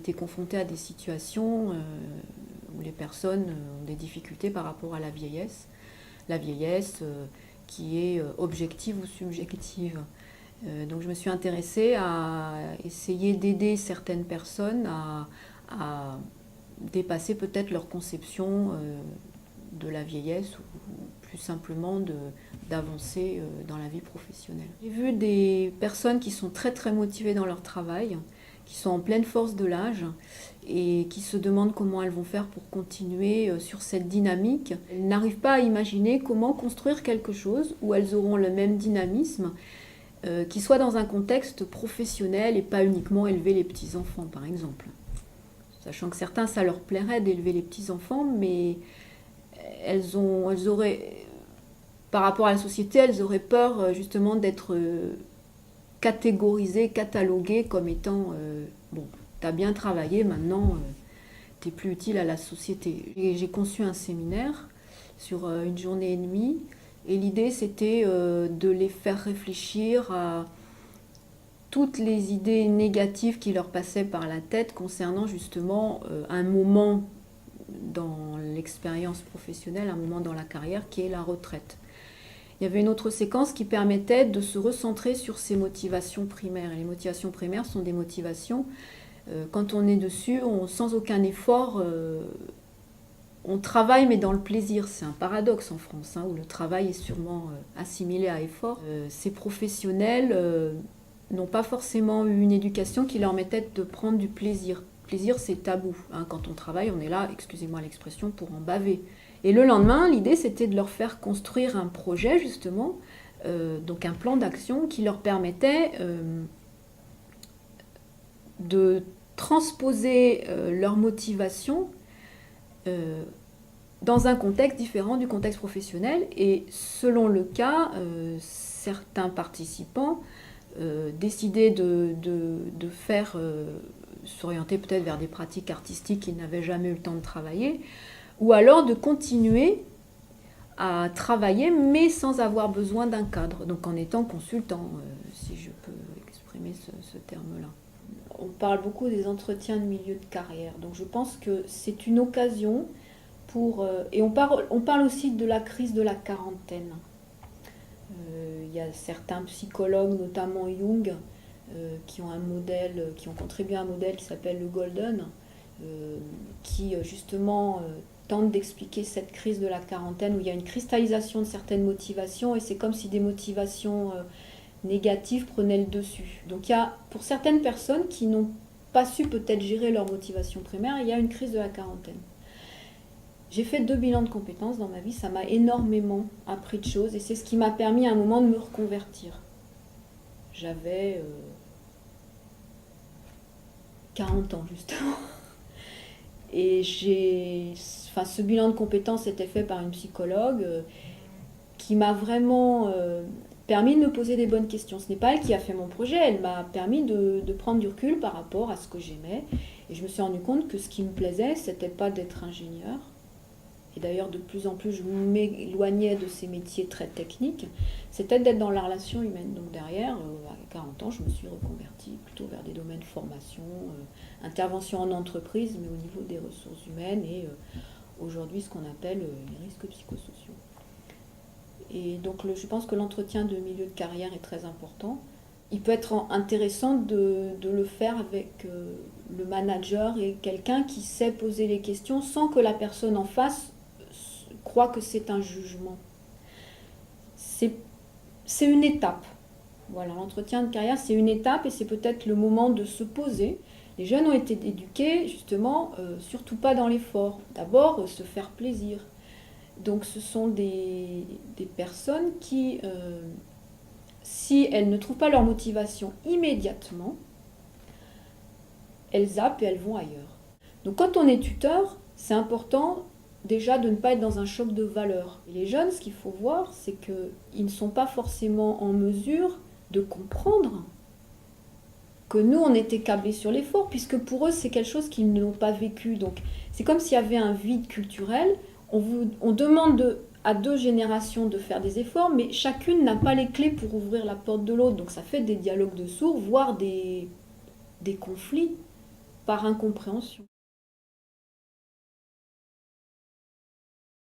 été confrontée à des situations où les personnes ont des difficultés par rapport à la vieillesse. La vieillesse qui est objective ou subjective. Donc je me suis intéressée à essayer d'aider certaines personnes à dépasser peut-être leur conception de la vieillesse ou plus simplement d'avancer dans la vie professionnelle. J'ai vu des personnes qui sont très très motivées dans leur travail, qui sont en pleine force de l'âge et qui se demandent comment elles vont faire pour continuer sur cette dynamique. Elles n'arrivent pas à imaginer comment construire quelque chose où elles auront le même dynamisme qui soit dans un contexte professionnel et pas uniquement élever les petits-enfants par exemple. Sachant que certains, ça leur plairait d'élever les petits-enfants, mais elles auraient, par rapport à la société, elles auraient peur justement d'être catégorisées, cataloguées comme étant bon, t'as bien travaillé, maintenant t'es plus utile à la société. J'ai conçu un séminaire sur une journée et demie, et l'idée c'était de les faire réfléchir à toutes les idées négatives qui leur passaient par la tête concernant justement un moment dans l'expérience professionnelle, un moment dans la carrière qui est la retraite. Il y avait une autre séquence qui permettait de se recentrer sur ses motivations primaires. Et les motivations primaires sont des motivations, quand on est dessus, sans aucun effort, on travaille mais dans le plaisir. C'est un paradoxe en France, où le travail est sûrement assimilé à effort. Ces professionnels n'ont pas forcément eu une éducation qui leur mettait de prendre du plaisir. Le plaisir, c'est tabou. Quand on travaille, on est là, excusez-moi l'expression, pour en baver. Et le lendemain, l'idée, c'était de leur faire construire un projet, justement, donc un plan d'action qui leur permettait de transposer leur motivation dans un contexte différent du contexte professionnel. Et selon le cas, certains participants décidaient de faire s'orienter peut-être vers des pratiques artistiques qu'ils n'avaient jamais eu le temps de travailler, ou alors de continuer à travailler mais sans avoir besoin d'un cadre, donc en étant consultant, si je peux exprimer ce terme-là. On parle beaucoup des entretiens de milieu de carrière, donc je pense que c'est une occasion pour... et on parle aussi de la crise de la quarantaine. Il y a certains psychologues, notamment Jung, qui ont contribué à un modèle qui s'appelle le Golden, qui justement tente d'expliquer cette crise de la quarantaine où il y a une cristallisation de certaines motivations et c'est comme si des motivations négatives prenaient le dessus. Donc il y a, pour certaines personnes qui n'ont pas su peut-être gérer leur motivation primaire, il y a une crise de la quarantaine. J'ai fait 2 bilans de compétences dans ma vie, ça m'a énormément appris de choses et c'est ce qui m'a permis à un moment de me reconvertir. J'avais 40 ans justement. Et ce bilan de compétences était fait par une psychologue qui m'a vraiment permis de me poser des bonnes questions. Ce n'est pas elle qui a fait mon projet, elle m'a permis de prendre du recul par rapport à ce que j'aimais. Et je me suis rendu compte que ce qui me plaisait, c'était pas d'être ingénieur. Et d'ailleurs, de plus en plus, je m'éloignais de ces métiers très techniques. C'était d'être dans la relation humaine. Donc derrière, à 40 ans, je me suis reconvertie plutôt vers des domaines formation, intervention en entreprise, mais au niveau des ressources humaines et aujourd'hui ce qu'on appelle les risques psychosociaux. Et donc je pense que l'entretien de milieu de carrière est très important. Il peut être intéressant de le faire avec le manager et quelqu'un qui sait poser les questions sans que la personne en face croit que c'est un jugement. C'est une étape. Voilà, l'entretien de carrière, c'est une étape et c'est peut-être le moment de se poser. Les jeunes ont été éduqués, justement, surtout pas dans l'effort. D'abord, se faire plaisir. Donc ce sont des personnes qui, si elles ne trouvent pas leur motivation immédiatement, elles zappent et elles vont ailleurs. Donc quand on est tuteur, c'est important déjà de ne pas être dans un choc de valeurs. Et les jeunes, ce qu'il faut voir, c'est qu'ils ne sont pas forcément en mesure de comprendre que nous, on était câblés sur l'effort, puisque pour eux, c'est quelque chose qu'ils n'ont pas vécu. Donc c'est comme s'il y avait un vide culturel. On demande à 2 générations de faire des efforts, mais chacune n'a pas les clés pour ouvrir la porte de l'autre. Donc ça fait des dialogues de sourds, voire des conflits par incompréhension.